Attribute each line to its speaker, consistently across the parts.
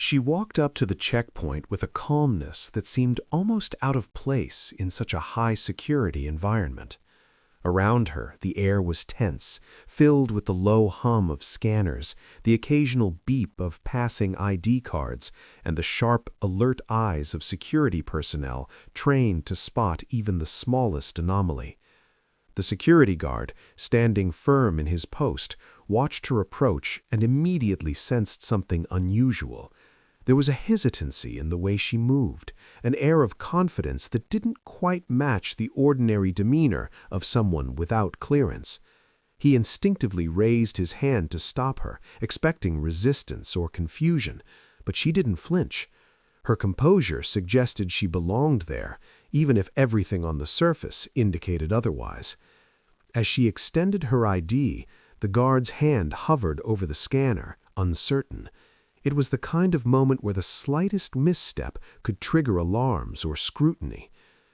Speaker 1: She walked up to the checkpoint with a calmness that seemed almost out of place in such a high-security environment. Around her, the air was tense, filled with the low hum of scanners, the occasional beep of passing ID cards, and the sharp, alert eyes of security personnel trained to spot even the smallest anomaly. The security guard, standing firm in his post, watched her approach and immediately sensed something unusual. There was a hesitancy in the way she moved, an air of confidence that didn't quite match the ordinary demeanor of someone without clearance. He instinctively raised his hand to stop her, expecting resistance or confusion, but she didn't flinch. Her composure suggested she belonged there, even if everything on the surface indicated otherwise. As she extended her ID, the guard's hand hovered over the scanner, uncertain. It was the kind of moment where the slightest misstep could trigger alarms or scrutiny.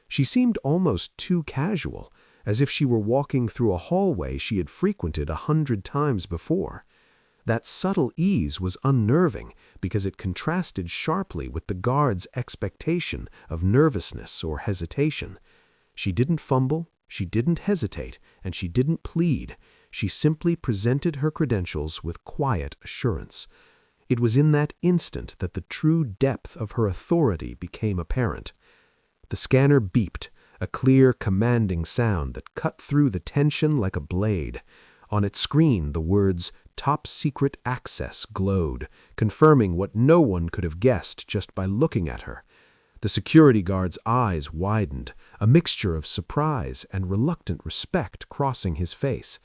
Speaker 1: She seemed almost too casual, as if she were walking through a hallway she had frequented 100 times before. That subtle ease was unnerving because it contrasted sharply with the guard's expectation of nervousness or hesitation. She didn't fumble, she didn't hesitate, and she didn't plead. She simply presented her credentials with quiet assurance. It was in that instant that the true depth of her authority became apparent. The scanner beeped, a clear, commanding sound that cut through the tension like a blade. On its screen, the words "Top Secret Access" glowed, confirming what no one could have guessed just by looking at her. The security guard's eyes widened, a mixture of surprise and reluctant respect crossing his face.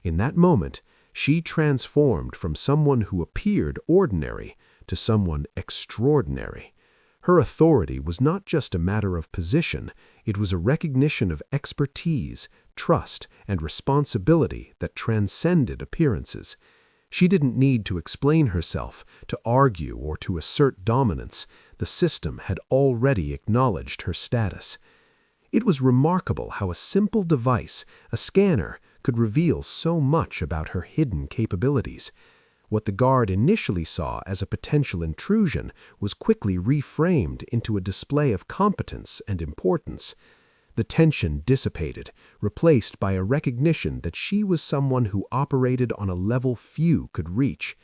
Speaker 1: In that moment, she transformed from someone who appeared ordinary to someone extraordinary. Her authority was not just a matter of position, it was a recognition of expertise, trust, and responsibility that transcended appearances. She didn't need to explain herself, to argue, or to assert dominance. The system had already acknowledged her status. It was remarkable how a simple device, a scanner, could reveal so much about her hidden capabilities. What the guard initially saw as a potential intrusion was quickly reframed into a display of competence and importance. The tension dissipated, replaced by a recognition that she was someone who operated on a level few could reach.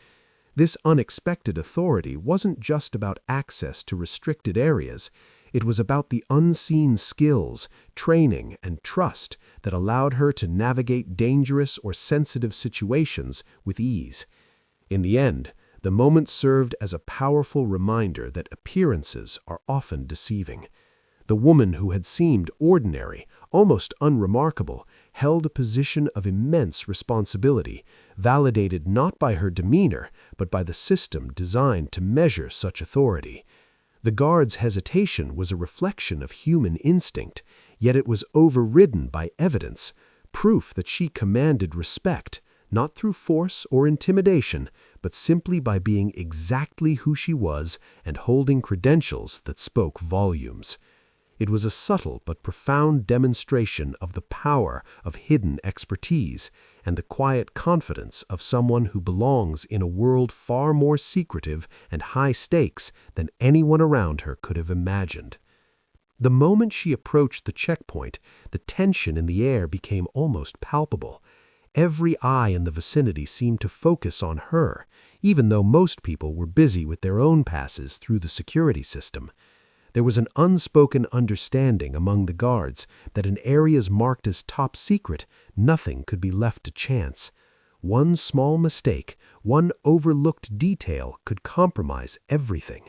Speaker 1: This unexpected authority wasn't just about access to restricted areas. It was about the unseen skills, training, and trust that allowed her to navigate dangerous or sensitive situations with ease. In the end, the moment served as a powerful reminder that appearances are often deceiving. The woman who had seemed ordinary, almost unremarkable, held a position of immense responsibility, validated not by her demeanor, but by the system designed to measure such authority. The guard's hesitation was a reflection of human instinct, yet it was overridden by evidence, proof that she commanded respect, not through force or intimidation, but simply by being exactly who she was and holding credentials that spoke volumes. It was a subtle but profound demonstration of the power of hidden expertise and the quiet confidence of someone who belongs in a world far more secretive and high stakes than anyone around her could have imagined. The moment she approached the checkpoint, the tension in the air became almost palpable. Every eye in the vicinity seemed to focus on her, even though most people were busy with their own passes through the security system. There was an unspoken understanding among the guards that in areas marked as top secret, nothing could be left to chance. One small mistake, one overlooked detail could compromise everything.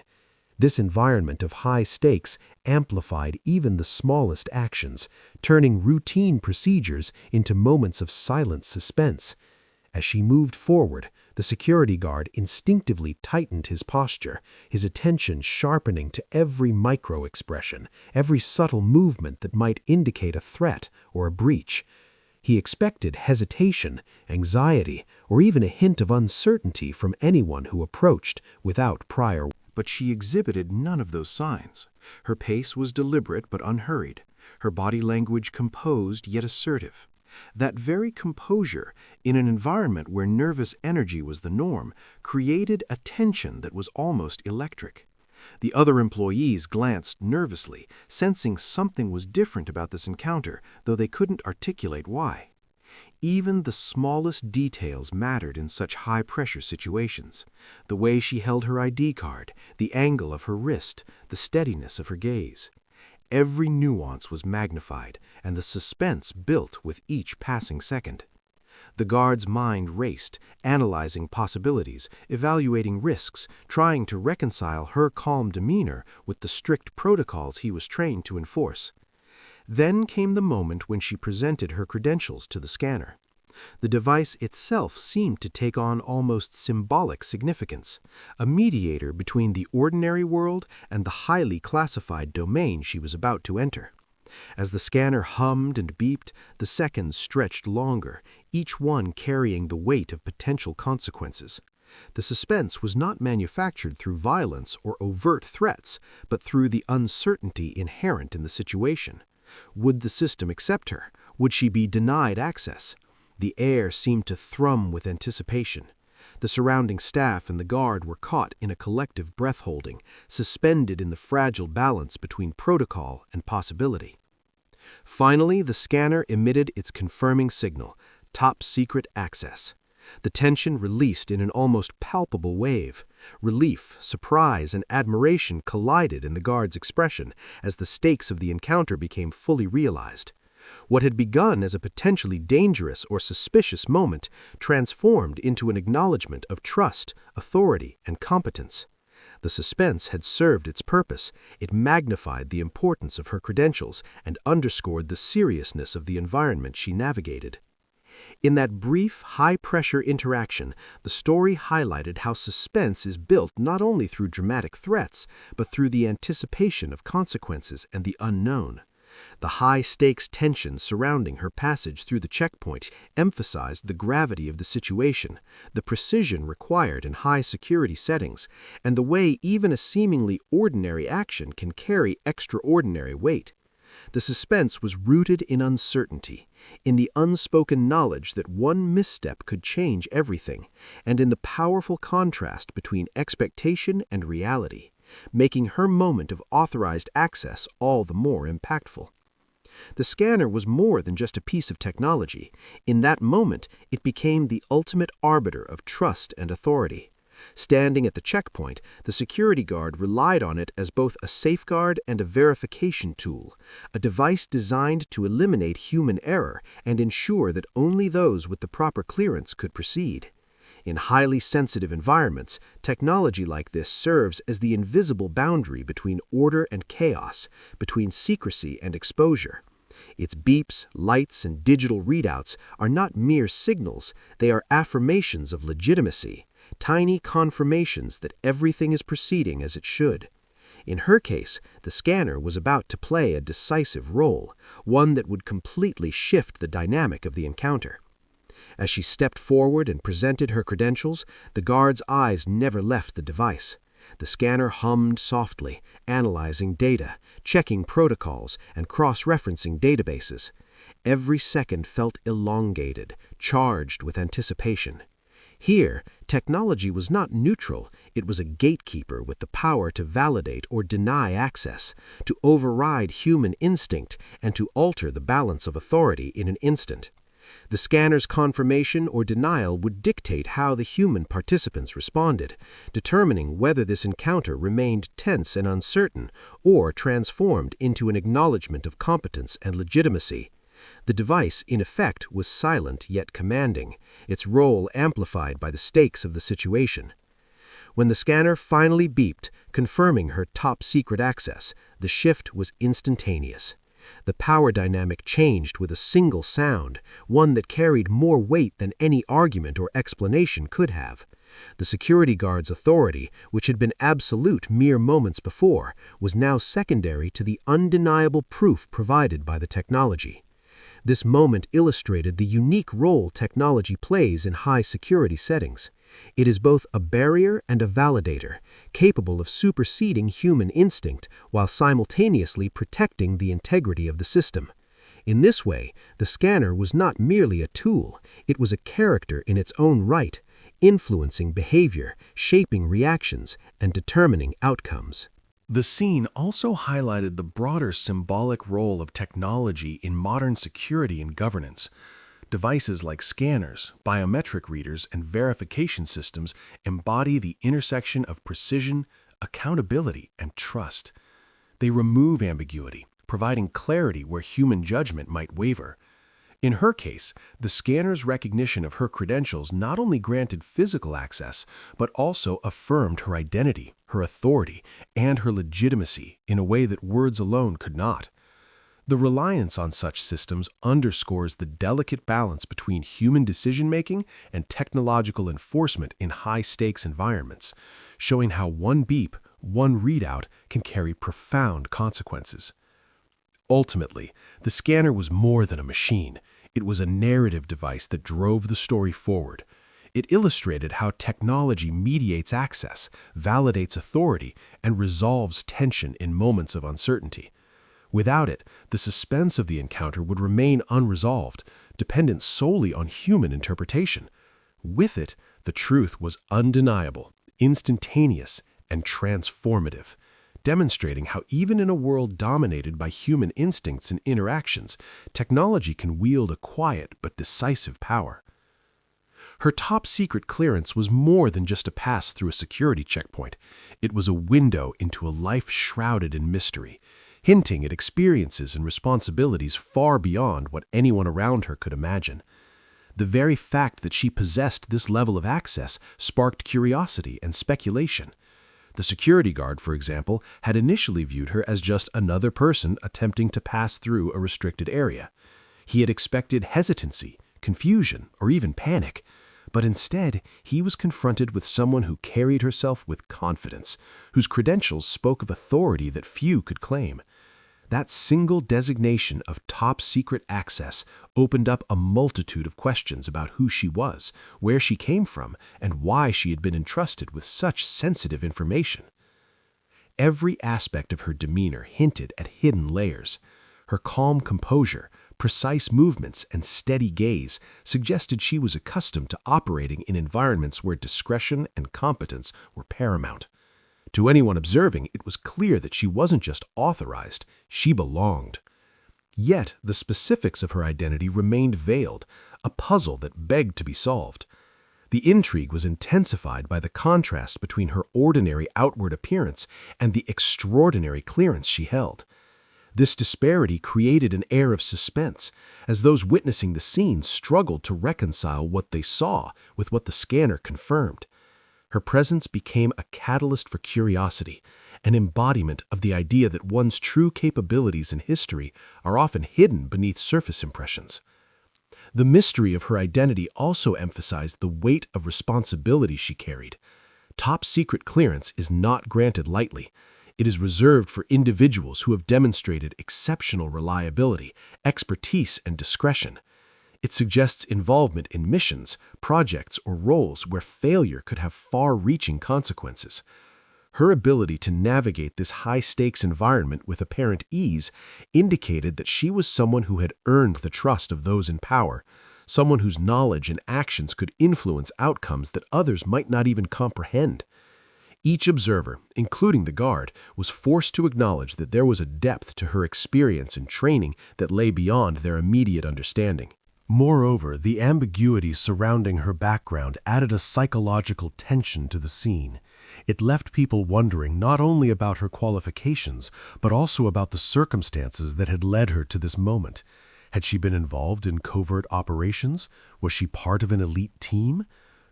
Speaker 1: This environment of high stakes amplified even the smallest actions, turning routine procedures into moments of silent suspense. As she moved forward, the security guard instinctively tightened his posture, his attention sharpening to every micro-expression, every subtle movement that might indicate a threat or a breach. He expected hesitation, anxiety, or even a hint of uncertainty from anyone who approached without prior.
Speaker 2: But she exhibited none of those signs. Her pace was deliberate but unhurried, her body language composed yet assertive. That very composure, in an environment where nervous energy was the norm, created a tension that was almost electric. The other employees glanced nervously, sensing something was different about this encounter, though they couldn't articulate why. Even the smallest details mattered in such high-pressure situations. The way she held her ID card, the angle of her wrist, the steadiness of her gaze. Every nuance was magnified, and the suspense built with each passing second. The guard's mind raced, analyzing possibilities, evaluating risks, trying to reconcile her calm demeanor with the strict protocols he was trained to enforce. Then came the moment when she presented her credentials to the scanner. The device itself seemed to take on almost symbolic significance, a mediator between the ordinary world and the highly classified domain she was about to enter. As the scanner hummed and beeped, the seconds stretched longer, each one carrying the weight of potential consequences. The suspense was not manufactured through violence or overt threats, but through the uncertainty inherent in the situation. Would the system accept her? Would she be denied access? The air seemed to thrum with anticipation. The surrounding staff and the guard were caught in a collective breath-holding, suspended in the fragile balance between protocol and possibility. Finally, the scanner emitted its confirming signal, top secret access. The tension released in an almost palpable wave. Relief, surprise, and admiration collided in the guard's expression as the stakes of the encounter became fully realized. What had begun as a potentially dangerous or suspicious moment transformed into an acknowledgement of trust, authority, and competence. The suspense had served its purpose. It magnified the importance of her credentials and underscored the seriousness of the environment she navigated. In that brief, high-pressure interaction, the story highlighted how suspense is built not only through dramatic threats, but through the anticipation of consequences and the unknown. The high-stakes tension surrounding her passage through the checkpoint emphasized the gravity of the situation, the precision required in high-security settings, and the way even a seemingly ordinary action can carry extraordinary weight. The suspense was rooted in uncertainty, in the unspoken knowledge that one misstep could change everything, and in the powerful contrast between expectation and reality, making her moment of authorized access all the more impactful. The scanner was more than just a piece of technology. In that moment, it became the ultimate arbiter of trust and authority. Standing at the checkpoint, the security guard relied on it as both a safeguard and a verification tool, a device designed to eliminate human error and ensure that only those with the proper clearance could proceed. In highly sensitive environments, technology like this serves as the invisible boundary between order and chaos, between secrecy and exposure. Its beeps, lights, and digital readouts are not mere signals, they are affirmations of legitimacy, tiny confirmations that everything is proceeding as it should. In her case, the scanner was about to play a decisive role, one that would completely shift the dynamic of the encounter. As she stepped forward and presented her credentials, the guard's eyes never left the device. The scanner hummed softly, analyzing data, checking protocols, and cross-referencing databases. Every second felt elongated, charged with anticipation. Here, technology was not neutral, it was a gatekeeper with the power to validate or deny access, to override human instinct, and to alter the balance of authority in an instant. The scanner's confirmation or denial would dictate how the human participants responded, determining whether this encounter remained tense and uncertain or transformed into an acknowledgement of competence and legitimacy. The device, in effect, was silent yet commanding, its role amplified by the stakes of the situation. When the scanner finally beeped, confirming her top-secret access, the shift was instantaneous. The power dynamic changed with a single sound, one that carried more weight than any argument or explanation could have. The security guard's authority, which had been absolute mere moments before, was now secondary to the undeniable proof provided by the technology. This moment illustrated the unique role technology plays in high-security settings. It is both a barrier and a validator, capable of superseding human instinct while simultaneously protecting the integrity of the system. In this way, the scanner was not merely a tool, it was a character in its own right, influencing behavior, shaping reactions, and determining outcomes.
Speaker 1: The scene also highlighted the broader symbolic role of technology in modern security and governance. Devices like scanners, biometric readers, and verification systems embody the intersection of precision, accountability, and trust. They remove ambiguity, providing clarity where human judgment might waver. In her case, the scanner's recognition of her credentials not only granted physical access, but also affirmed her identity, her authority, and her legitimacy in a way that words alone could not. The reliance on such systems underscores the delicate balance between human decision-making and technological enforcement in high-stakes environments, showing how one beep, one readout can carry profound consequences. Ultimately, the scanner was more than a machine. It was a narrative device that drove the story forward. It illustrated how technology mediates access, validates authority, and resolves tension in moments of uncertainty. Without it, the suspense of the encounter would remain unresolved, dependent solely on human interpretation. With it, the truth was undeniable, instantaneous, and transformative, demonstrating how even in a world dominated by human instincts and interactions, technology can wield a quiet but decisive power. Her top-secret clearance was more than just a pass through a security checkpoint. It was a window into a life shrouded in mystery, hinting at experiences and responsibilities far beyond what anyone around her could imagine. The very fact that she possessed this level of access sparked curiosity and speculation. The security guard, for example, had initially viewed her as just another person attempting to pass through a restricted area. He had expected hesitancy, confusion, or even panic. But instead, he was confronted with someone who carried herself with confidence, whose credentials spoke of authority that few could claim. That single designation of top-secret access opened up a multitude of questions about who she was, where she came from, and why she had been entrusted with such sensitive information. Every aspect of her demeanor hinted at hidden layers. Her calm composure, precise movements, and steady gaze suggested she was accustomed to operating in environments where discretion and competence were paramount. To anyone observing, it was clear that she wasn't just authorized, she belonged. Yet, the specifics of her identity remained veiled, a puzzle that begged to be solved. The intrigue was intensified by the contrast between her ordinary outward appearance and the extraordinary clearance she held. This disparity created an air of suspense, as those witnessing the scene struggled to reconcile what they saw with what the scanner confirmed. Her presence became a catalyst for curiosity, an embodiment of the idea that one's true capabilities in history are often hidden beneath surface impressions. The mystery of her identity also emphasized the weight of responsibility she carried. Top-secret clearance is not granted lightly. It is reserved for individuals who have demonstrated exceptional reliability, expertise, and discretion. It suggests involvement in missions, projects, or roles where failure could have far-reaching consequences. Her ability to navigate this high-stakes environment with apparent ease indicated that she was someone who had earned the trust of those in power, someone whose knowledge and actions could influence outcomes that others might not even comprehend. Each observer, including the guard, was forced to acknowledge that there was a depth to her experience and training that lay beyond their immediate understanding. Moreover, the ambiguity surrounding her background added a psychological tension to the scene. It left people wondering not only about her qualifications, but also about the circumstances that had led her to this moment. Had she been involved in covert operations? Was she part of an elite team?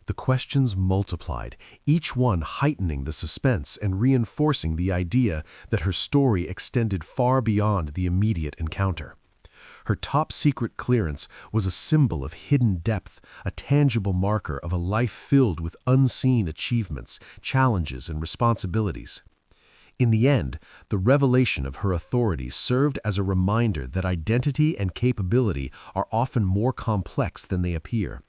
Speaker 1: The questions multiplied, each one heightening the suspense and reinforcing the idea that her story extended far beyond the immediate encounter. Her top-secret clearance was a symbol of hidden depth, a tangible marker of a life filled with unseen achievements, challenges, and responsibilities. In the end, the revelation of her authority served as a reminder that identity and capability are often more complex than they appear.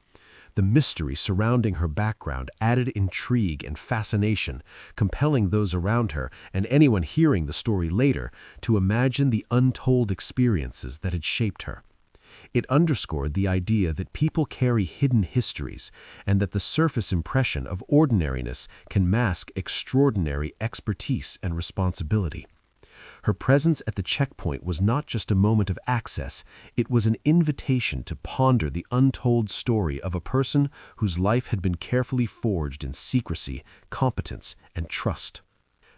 Speaker 1: The mystery surrounding her background added intrigue and fascination, compelling those around her and anyone hearing the story later to imagine the untold experiences that had shaped her. It underscored the idea that people carry hidden histories and that the surface impression of ordinariness can mask extraordinary expertise and responsibility. Her presence at the checkpoint was not just a moment of access, it was an invitation to ponder the untold story of a person whose life had been carefully forged in secrecy, competence, and trust.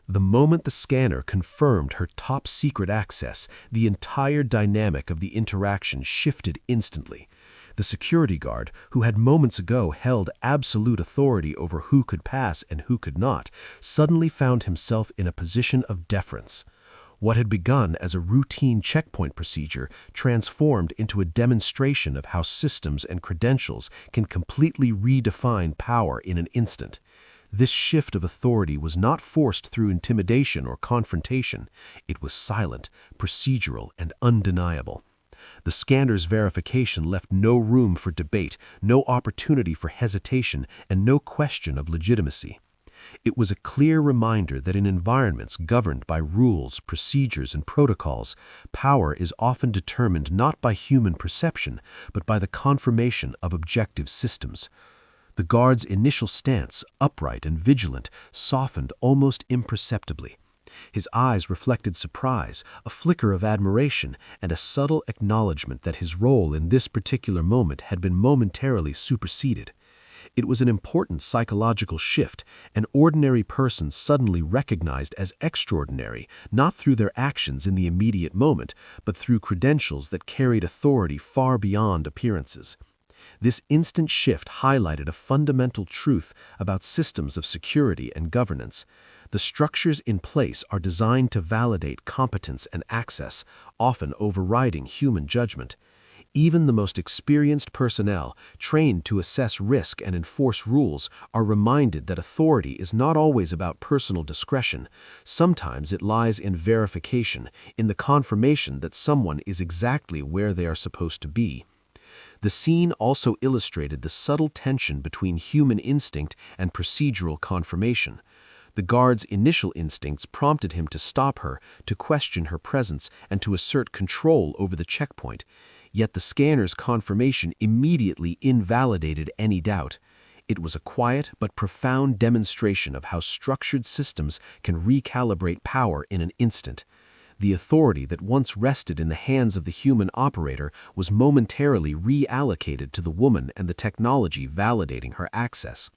Speaker 1: The moment the scanner confirmed her top-secret access, the entire dynamic of the interaction shifted instantly. The security guard, who had moments ago held absolute authority over who could pass and who could not, suddenly found himself in a position of deference. What had begun as a routine checkpoint procedure transformed into a demonstration of how systems and credentials can completely redefine power in an instant. This shift of authority was not forced through intimidation or confrontation. It was silent, procedural, and undeniable. The scanner's verification left no room for debate, no opportunity for hesitation, and no question of legitimacy. It was a clear reminder that in environments governed by rules, procedures, and protocols, power is often determined not by human perception, but by the confirmation of objective systems. The guard's initial stance, upright and vigilant, softened almost imperceptibly. His eyes reflected surprise, a flicker of admiration, and a subtle acknowledgement that his role in this particular moment had been momentarily superseded. It was an important psychological shift, an ordinary person suddenly recognized as extraordinary, not through their actions in the immediate moment, but through credentials that carried authority far beyond appearances. This instant shift highlighted a fundamental truth about systems of security and governance. The structures in place are designed to validate competence and access, often overriding human judgment. Even the most experienced personnel, trained to assess risk and enforce rules, are reminded that authority is not always about personal discretion. Sometimes it lies in verification, in the confirmation that someone is exactly where they are supposed to be. The scene also illustrated the subtle tension between human instinct and procedural confirmation. The guard's initial instincts prompted him to stop her, to question her presence, and to assert control over the checkpoint. Yet the scanner's confirmation immediately invalidated any doubt. It was a quiet but profound demonstration of how structured systems can recalibrate power in an instant. The authority that once rested in the hands of the human operator was momentarily reallocated to the woman and the technology validating her access.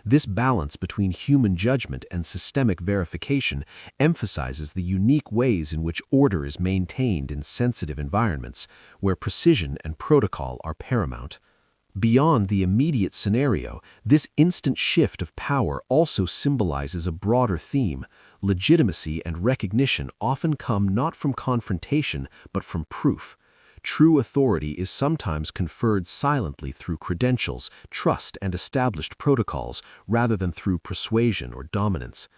Speaker 1: This balance between human judgment and systemic verification emphasizes the unique ways in which order is maintained in sensitive environments, where precision and protocol are paramount. Beyond the immediate scenario, this instant shift of power also symbolizes a broader theme. Legitimacy and recognition often come not from confrontation, but from proof. True authority is sometimes conferred silently through credentials, trust, and established protocols, rather than through persuasion or dominance.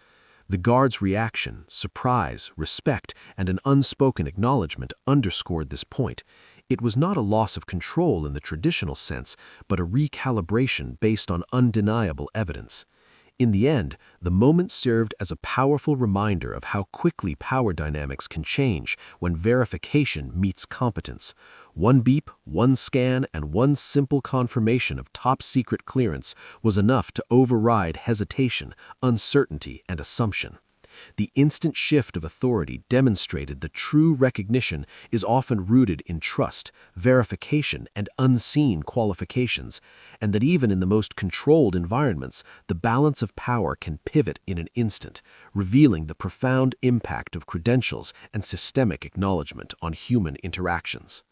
Speaker 1: The guard's reaction, surprise, respect, and an unspoken acknowledgement underscored this point. It was not a loss of control in the traditional sense, but a recalibration based on undeniable evidence. In the end, the moment served as a powerful reminder of how quickly power dynamics can change when verification meets competence. One beep, one scan, and one simple confirmation of top-secret clearance was enough to override hesitation, uncertainty, and assumption. The instant shift of authority demonstrated that true recognition is often rooted in trust, verification, and unseen qualifications, and that even in the most controlled environments, the balance of power can pivot in an instant, revealing the profound impact of credentials and systemic acknowledgement on human interactions.